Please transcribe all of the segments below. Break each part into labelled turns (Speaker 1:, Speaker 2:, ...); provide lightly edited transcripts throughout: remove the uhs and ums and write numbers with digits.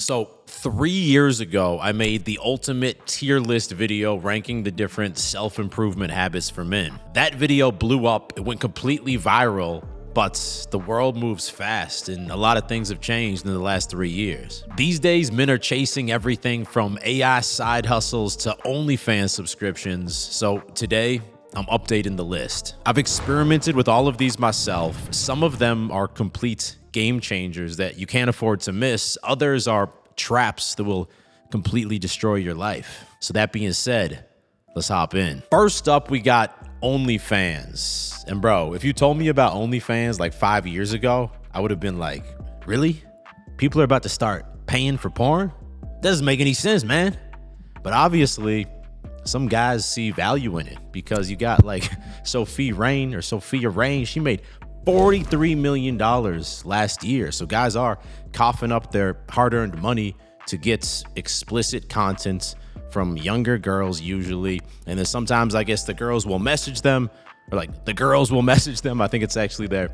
Speaker 1: So 3 years ago, I made the ultimate tier list video ranking the different self-improvement habits for men. That video blew up, it went completely viral, but the world moves fast and a lot of things have changed in the last 3 years. These days, men are chasing everything from AI side hustles to OnlyFans subscriptions. So today, I'm updating the list. I've experimented with all of these myself. Some of them are complete game changers that you can't afford to miss. Others are traps that will completely destroy your life. So that being said, let's hop in. First up, we got OnlyFans. And bro, if you told me about OnlyFans like 5 years ago, I would have been like, really? People are about to start paying for porn? Doesn't make any sense, man. But obviously, some guys see value in it because you got like Sophia Rain. She made $43 million last year. So guys are coughing up their hard-earned money to get explicit content from younger girls usually. And then sometimes I guess the girls will message them, or like the girls will message them. I think it's actually their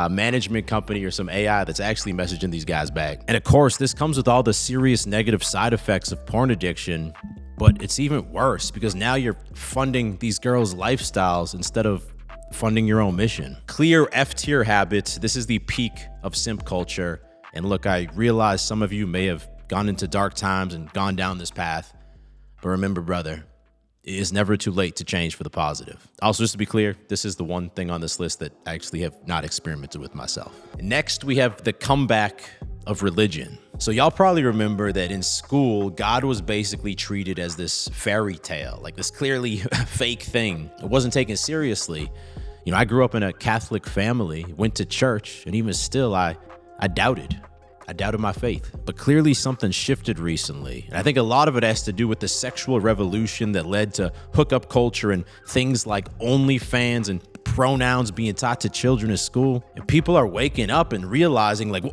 Speaker 1: management company or some AI that's actually messaging these guys back. And of course, this comes with all the serious negative side effects of porn addiction. But it's even worse because now you're funding these girls' lifestyles instead of funding your own mission. Clear F-tier habits. This is the peak of simp culture. And look, I realize some of you may have gone into dark times and gone down this path. But remember, brother, it is never too late to change for the positive. Also, just to be clear, this is the one thing on this list that I actually have not experimented with myself. Next, we have the comeback of religion. So y'all probably remember that in school, God was basically treated as this fairy tale, like this clearly fake thing. It wasn't taken seriously. You know, I grew up in a Catholic family, went to church, and even still, I doubted. I doubted my faith. But clearly something shifted recently. And I think a lot of it has to do with the sexual revolution that led to hookup culture and things like OnlyFans and pronouns being taught to children at school. And people are waking up and realizing, like,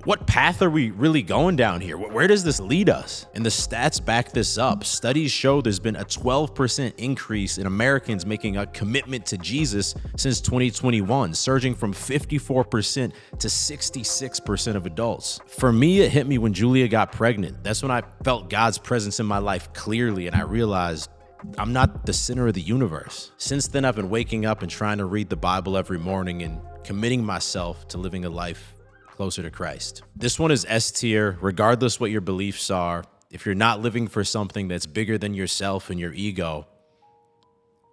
Speaker 1: what path are we really going down here? Where does this lead us? And the stats back this up. Studies show there's been a 12% increase in Americans making a commitment to Jesus since 2021, surging from 54% to 66% of adults. For me, it hit me when Julia got pregnant. That's when I felt God's presence in my life clearly, and I realized I'm not the center of the universe. Since then, I've been waking up and trying to read the Bible every morning and committing myself to living a life closer to Christ. This one is S tier, regardless what your beliefs are. If you're not living for something that's bigger than yourself and your ego,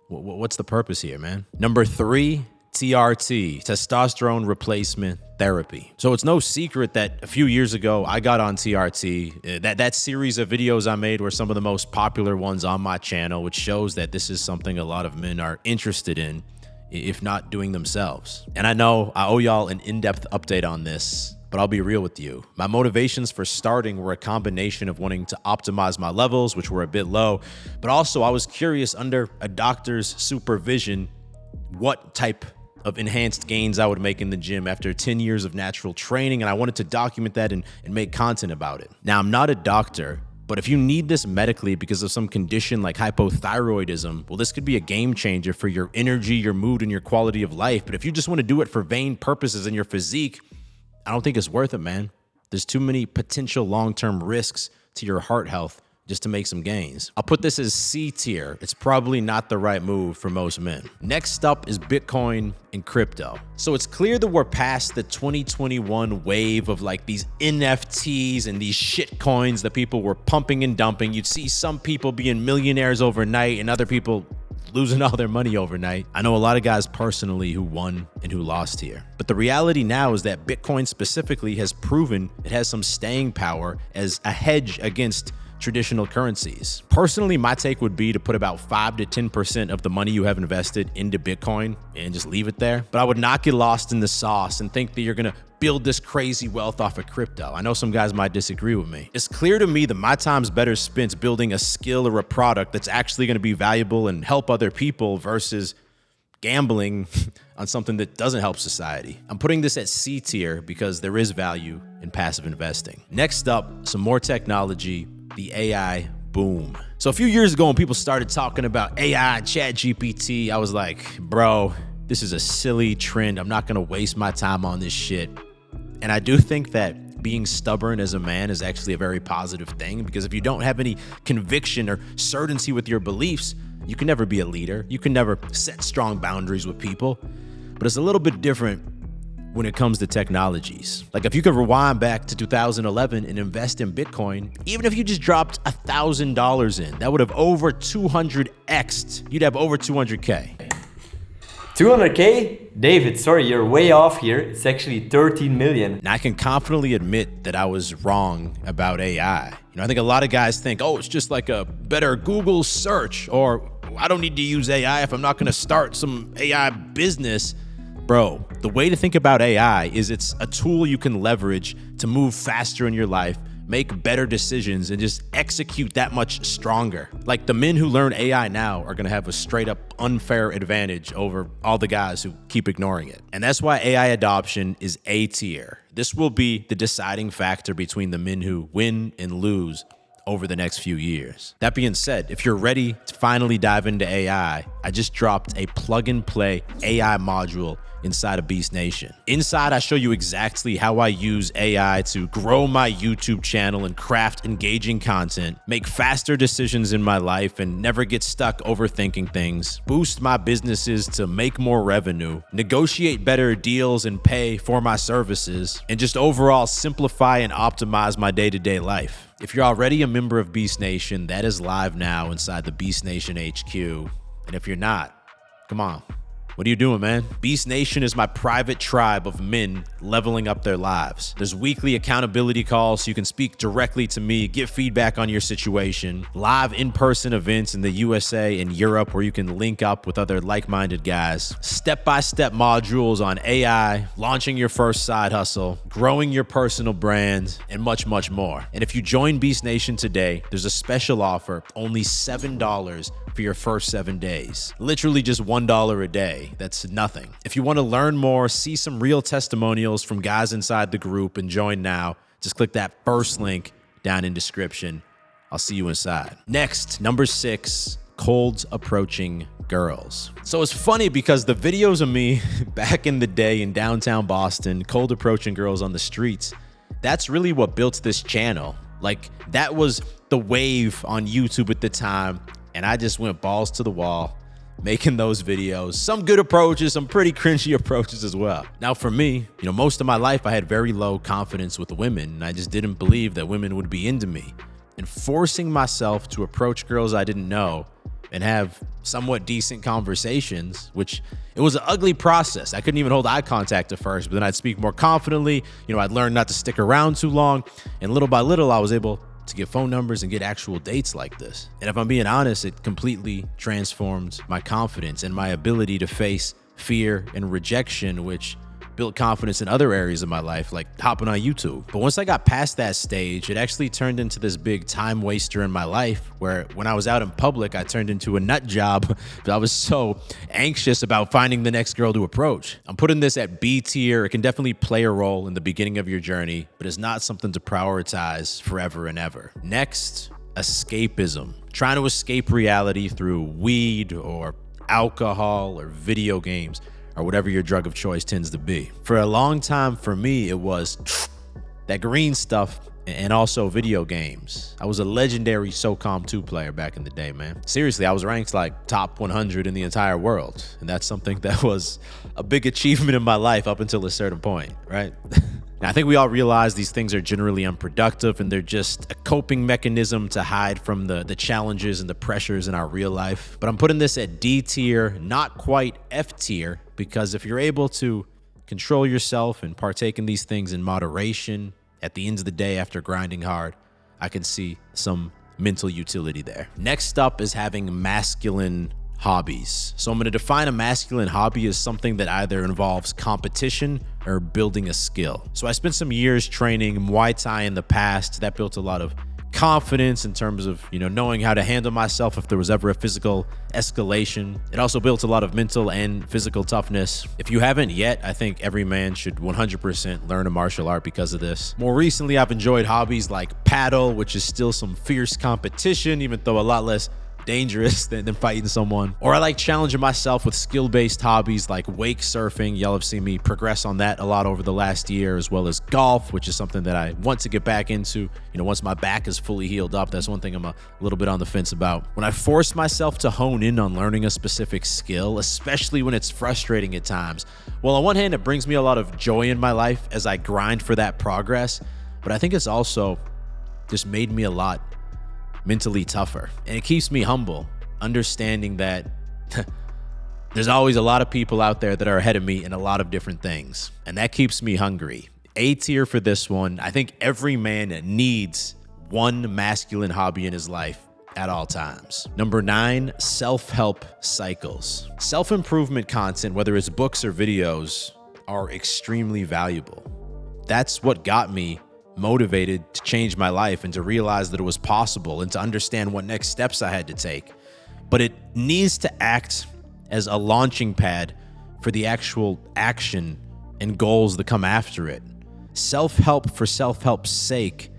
Speaker 1: what's the purpose here, man? Number 3, TRT, testosterone replacement therapy. So it's no secret that a few years ago, I got on TRT. That series of videos I made were some of the most popular ones on my channel, which shows that this is something a lot of men are interested in, if not doing themselves. And I know I owe y'all an in-depth update on this, but I'll be real with you. My motivations for starting were a combination of wanting to optimize my levels, which were a bit low, but also I was curious under a doctor's supervision what type of enhanced gains I would make in the gym after 10 years of natural training, and I wanted to document that and make content about it. Now, I'm not a doctor, but if you need this medically because of some condition like hypothyroidism, well, this could be a game changer for your energy, your mood, and your quality of life. But if you just want to do it for vain purposes in your physique, I don't think it's worth it, man. There's too many potential long-term risks to your heart health just to make some gains. I'll put this as C tier. It's probably not the right move for most men. Next up is Bitcoin and crypto. So it's clear that we're past the 2021 wave of like these NFTs and these shit coins that people were pumping and dumping. You'd see some people being millionaires overnight and other people losing all their money overnight. I know a lot of guys personally who won and who lost here. But the reality now is that Bitcoin specifically has proven it has some staying power as a hedge against traditional currencies. Personally, my take would be to put about 5 to 10% of the money you have invested into Bitcoin and just leave it there. But I would not get lost in the sauce and think that you're gonna build this crazy wealth off of crypto. I know some guys might disagree with me. It's clear to me that my time's better spent building a skill or a product that's actually gonna be valuable and help other people versus gambling on something that doesn't help society. I'm putting this at C tier because there is value in passive investing. Next up, some more technology, the AI boom. So a few years ago when people started talking about AI and ChatGPT, I was like, bro, this is a silly trend. I'm not gonna waste my time on this shit. And I do think that being stubborn as a man is actually a very positive thing, because if you don't have any conviction or certainty with your beliefs, you can never be a leader. You can never set strong boundaries with people. But it's a little bit different when it comes to technologies. Like if you could rewind back to 2011 and invest in Bitcoin, even if you just dropped $1,000 in, that would have over 200x'd. You'd have over 200K.
Speaker 2: 200K? David, sorry, you're way off here. It's actually 13 million.
Speaker 1: Now I can confidently admit that I was wrong about AI. I think a lot of guys think, oh, it's just like a better Google search, or I don't need to use AI if I'm not gonna start some AI business. Bro, the way to think about AI is it's a tool you can leverage to move faster in your life, make better decisions, and just execute that much stronger. Like the men who learn AI now are gonna have a straight up unfair advantage over all the guys who keep ignoring it. And that's why AI adoption is A tier. This will be the deciding factor between the men who win and lose over the next few years. That being said, if you're ready to finally dive into AI, I just dropped a plug and play AI module inside of Beast Nation. Inside, I show you exactly how I use AI to grow my YouTube channel and craft engaging content, make faster decisions in my life and never get stuck overthinking things, boost my businesses to make more revenue, negotiate better deals and pay for my services, and just overall simplify and optimize my day-to-day life. If you're already a member of Beast Nation, that is live now inside the Beast Nation HQ. And if you're not, come on. What are you doing, man? Beast Nation is my private tribe of men leveling up their lives. There's weekly accountability calls so you can speak directly to me, get feedback on your situation, live in-person events in the USA and Europe where you can link up with other like-minded guys, step-by-step modules on AI, launching your first side hustle, growing your personal brand, and much, much more. And if you join Beast Nation today, there's a special offer, only $7 for your first 7 days. Literally just $1 a day. That's nothing. If you want to learn more, see some real testimonials from guys inside the group, and join now, just click that first link down in description. I'll see you inside. Next, number 6, cold approaching girls. So it's funny because the videos of me back in the day in downtown Boston, cold approaching girls on the streets, that's really what built this channel. Like that was the wave on YouTube at the time. And I just went balls to the wall, making those videos. Some good approaches, some pretty cringy approaches as well. Now for me, most of my life I had very low confidence with women, and I just didn't believe that women would be into me. And forcing myself to approach girls I didn't know and have somewhat decent conversations, which it was an ugly process. I couldn't even hold eye contact at first, but then I'd speak more confidently. I'd learn not to stick around too long, and little by little I was able to get phone numbers and get actual dates like this. And if I'm being honest, it completely transformed my confidence and my ability to face fear and rejection, which built confidence in other areas of my life, like hopping on YouTube. But once I got past that stage, it actually turned into this big time waster in my life, where when I was out in public, I turned into a nut job. But I was so anxious about finding the next girl to approach. I'm putting this at B tier. It can definitely play a role in the beginning of your journey, but it's not something to prioritize forever and ever. Next, escapism. Trying to escape reality through weed or alcohol or video games, or whatever your drug of choice tends to be. For a long time, for me, it was that green stuff and also video games. I was a legendary SOCOM 2 player back in the day, man. Seriously, I was ranked like top 100 in the entire world. And that's something that was a big achievement in my life up until a certain point, right? Now, I think we all realize these things are generally unproductive, and they're just a coping mechanism to hide from the challenges and the pressures in our real life. But I'm putting this at D tier, not quite F tier, because if you're able to control yourself and partake in these things in moderation, at the end of the day after grinding hard, I can see some mental utility there. Next up is having masculine hobbies. So I'm going to define a masculine hobby as something that either involves competition or building a skill. So I spent some years training Muay Thai in the past. That built a lot of confidence in terms of, knowing how to handle myself if there was ever a physical escalation. It also built a lot of mental and physical toughness. If you haven't yet, I think every man should 100% learn a martial art because of this. More recently, I've enjoyed hobbies like paddle, which is still some fierce competition, even though a lot less dangerous than fighting someone. Or I like challenging myself with skill-based hobbies like wake surfing. Y'all have seen me progress on that a lot over the last year, as well as golf, which is something that I want to get back into. You know, once my back is fully healed up, that's one thing I'm a little bit on the fence about. When I force myself to hone in on learning a specific skill, especially when it's frustrating at times, well, on one hand, it brings me a lot of joy in my life as I grind for that progress, but I think it's also just made me a lot mentally tougher. And it keeps me humble, understanding that there's always a lot of people out there that are ahead of me in a lot of different things. And that keeps me hungry. A tier for this one. I think every man needs one masculine hobby in his life at all times. Number 9, self-help cycles. Self-improvement content, whether it's books or videos, are extremely valuable. That's what got me motivated to change my life and to realize that it was possible and to understand what next steps I had to take. But it needs to act as a launching pad for the actual action and goals that come after it. Self-help for self-help's sake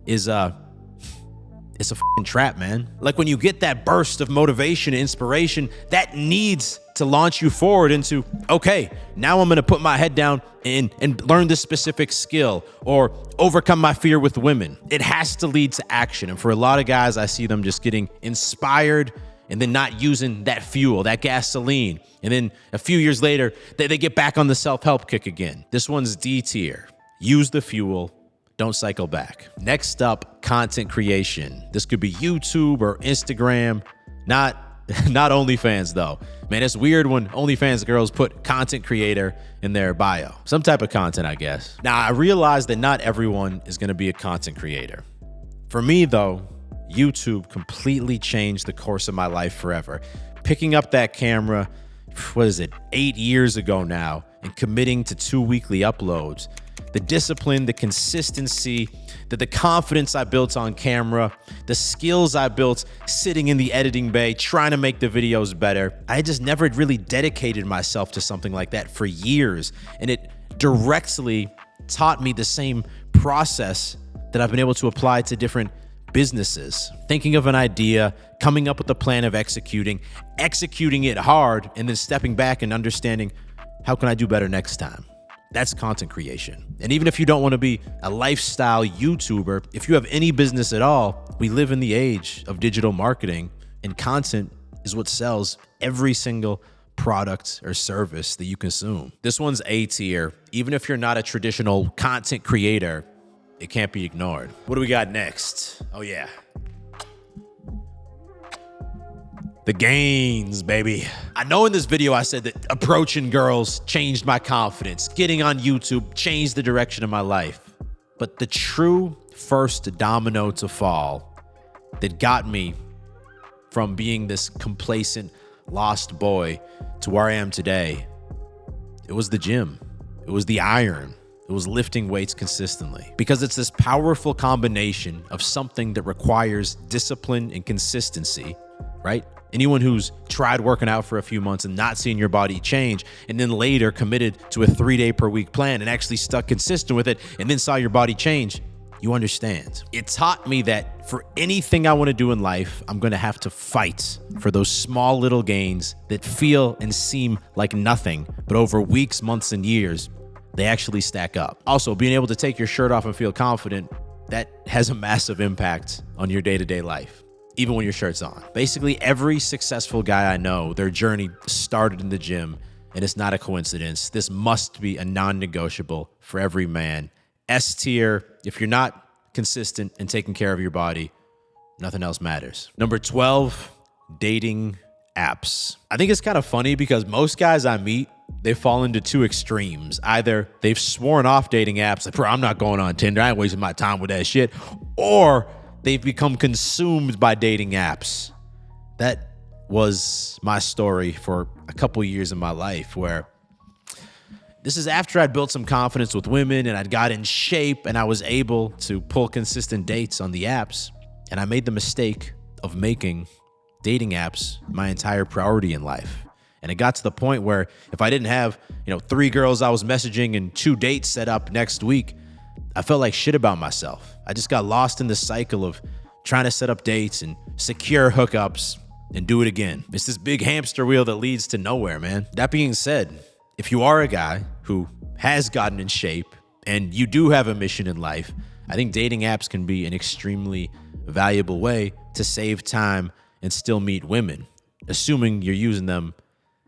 Speaker 1: is it's a fucking trap, man. Like when you get that burst of motivation and inspiration, that needs to launch you forward into, okay, now I'm gonna put my head down and learn this specific skill or overcome my fear with women. It has to lead to action. And for a lot of guys, I see them just getting inspired and then not using that fuel, that gasoline. And then a few years later, they get back on the self-help kick again. This one's D tier. Use the fuel. Don't cycle back. Next up, content creation. This could be YouTube or Instagram, not OnlyFans though. Man, it's weird when OnlyFans girls put content creator in their bio. Some type of content, I guess. Now, I realize that not everyone is gonna be a content creator. For me though, YouTube completely changed the course of my life forever. Picking up that camera, 8 years ago now, and committing to 2 weekly uploads. The discipline, the consistency, the confidence I built on camera, the skills I built sitting in the editing bay, trying to make the videos better. I just never really dedicated myself to something like that for years. And it directly taught me the same process that I've been able to apply to different businesses. Thinking of an idea, coming up with a plan of executing it hard, and then stepping back and understanding, how can I do better next time? That's content creation. And even if you don't want to be a lifestyle YouTuber, if you have any business at all, we live in the age of digital marketing, and content is what sells every single product or service that you consume. This one's A tier. Even if you're not a traditional content creator, it can't be ignored. What do we got next? Oh yeah. The gains, baby. I know in this video I said that approaching girls changed my confidence. Getting on YouTube changed the direction of my life. But the true first domino to fall that got me from being this complacent, lost boy to where I am today, it was the gym. It was the iron. It was lifting weights consistently. Because it's this powerful combination of something that requires discipline and consistency, right? Anyone who's tried working out for a few months and not seeing your body change, and then later committed to a 3-day per week plan and actually stuck consistent with it and then saw your body change, you understand. It taught me that for anything I want to do in life, I'm going to have to fight for those small little gains that feel and seem like nothing, but over weeks, months, and years, they actually stack up. Also, being able to take your shirt off and feel confident, that has a massive impact on your day-to-day life, even when your shirt's on. Basically, every successful guy I know, their journey started in the gym, and it's not a coincidence. This must be a non-negotiable for every man. S tier, if you're not consistent and taking care of your body, nothing else matters. Number 12, dating apps. I think it's kind of funny because most guys I meet, they fall into two extremes. Either they've sworn off dating apps, like, bro, I'm not going on Tinder, I ain't wasting my time with that shit, or they've become consumed by dating apps. That was my story for a couple years in my life, where this is after I'd built some confidence with women and I'd got in shape and I was able to pull consistent dates on the apps. And I made the mistake of making dating apps my entire priority in life. And it got to the point where if I didn't have, 3 girls I was messaging and 2 dates set up next week, I felt like shit about myself. I just got lost in the cycle of trying to set up dates and secure hookups. and do it again. It's this big hamster wheel that leads to nowhere, man. That being said, if you are a guy who has gotten in shape and you do have a mission in life, I think dating apps can be an extremely valuable way to save time and still meet women, assuming you're using them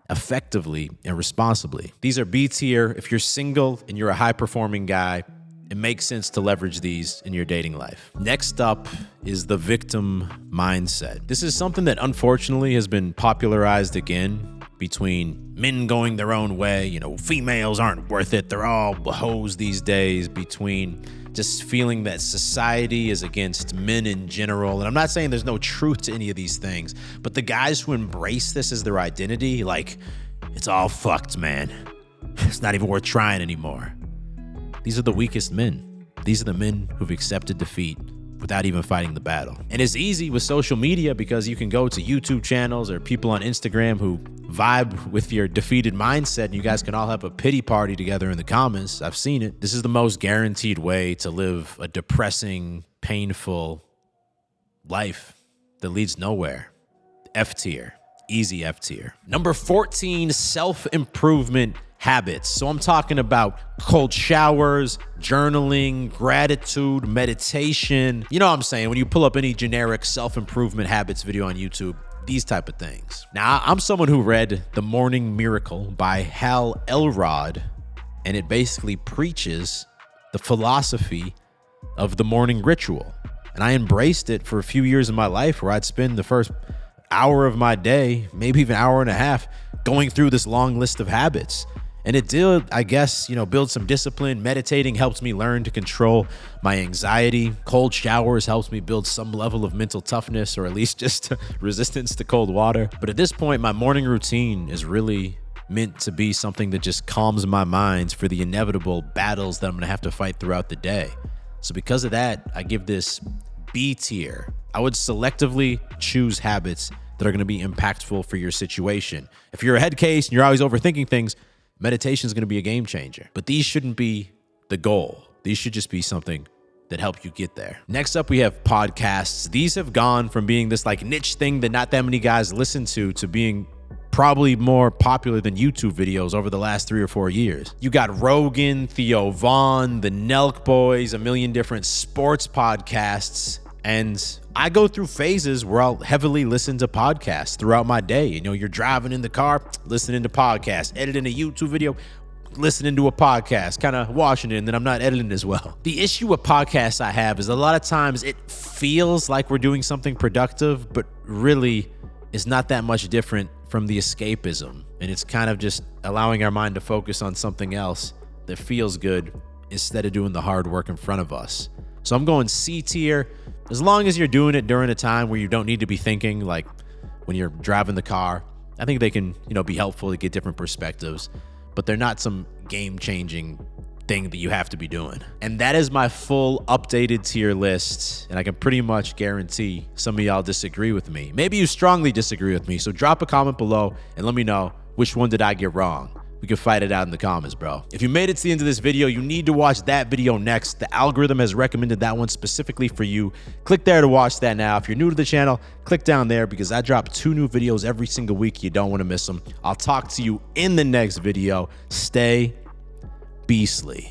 Speaker 1: effectively and responsibly. These are B tier. If you're single and you're a high-performing guy, it makes sense to leverage these in your dating life. Next up is the victim mindset. This is something that unfortunately has been popularized again between men going their own way. Females aren't worth it. They're all hoes these days, between just feeling that society is against men in general. And I'm not saying there's no truth to any of these things, but the guys who embrace this as their identity, like, it's all fucked, man. It's not even worth trying anymore. These are the weakest men. These are the men who've accepted defeat without even fighting the battle. And it's easy with social media because you can go to YouTube channels or people on Instagram who vibe with your defeated mindset, and you guys can all have a pity party together in the comments. I've seen it. This is the most guaranteed way to live a depressing, painful life that leads nowhere. F tier. Easy F tier. Number 14, self-improvement habits. So I'm talking about cold showers, journaling, gratitude, meditation. You know what I'm saying? When you pull up any generic self-improvement habits video on YouTube, these type of things. Now, I'm someone who read The Morning Miracle by Hal Elrod, and it basically preaches the philosophy of the morning ritual. And I embraced it for a few years in my life, where I'd spend the first hour of my day, maybe even hour and a half, going through this long list of habits. And it did, I guess, build some discipline. Meditating helps me learn to control my anxiety. Cold showers helps me build some level of mental toughness, or at least just resistance to cold water. But at this point, my morning routine is really meant to be something that just calms my mind for the inevitable battles that I'm going to have to fight throughout the day. So because of that, I give this B tier. I would selectively choose habits that are going to be impactful for your situation. If you're a head case and you're always overthinking things, meditation is going to be a game changer. But these shouldn't be the goal. These should just be something that help you get there. Next up, we have podcasts. These have gone from being this niche thing that not that many guys listen to being probably more popular than YouTube videos over the last 3 or 4 years. You got Rogan, Theo Vaughn, the Nelk Boys, a million different sports podcasts. And I go through phases where I'll heavily listen to podcasts throughout my day. You're driving in the car, listening to podcasts, editing a YouTube video, listening to a podcast, kind of watching it, and then I'm not editing as well. The issue with podcasts I have is a lot of times it feels like we're doing something productive, but really it's not that much different from the escapism. And it's kind of just allowing our mind to focus on something else that feels good instead of doing the hard work in front of us. So I'm going C tier. As long as you're doing it during a time where you don't need to be thinking, like when you're driving the car, I think they can, be helpful to get different perspectives, but they're not some game-changing thing that you have to be doing. And that is my full updated tier list. And I can pretty much guarantee some of y'all disagree with me. Maybe you strongly disagree with me. So drop a comment below and let me know which one did I get wrong. We can fight it out in the comments, bro. If you made it to the end of this video, you need to watch that video next. The algorithm has recommended that one specifically for you. Click there to watch that now. If you're new to the channel, click down there because I drop 2 new videos every single week. You don't want to miss them. I'll talk to you in the next video. Stay beastly.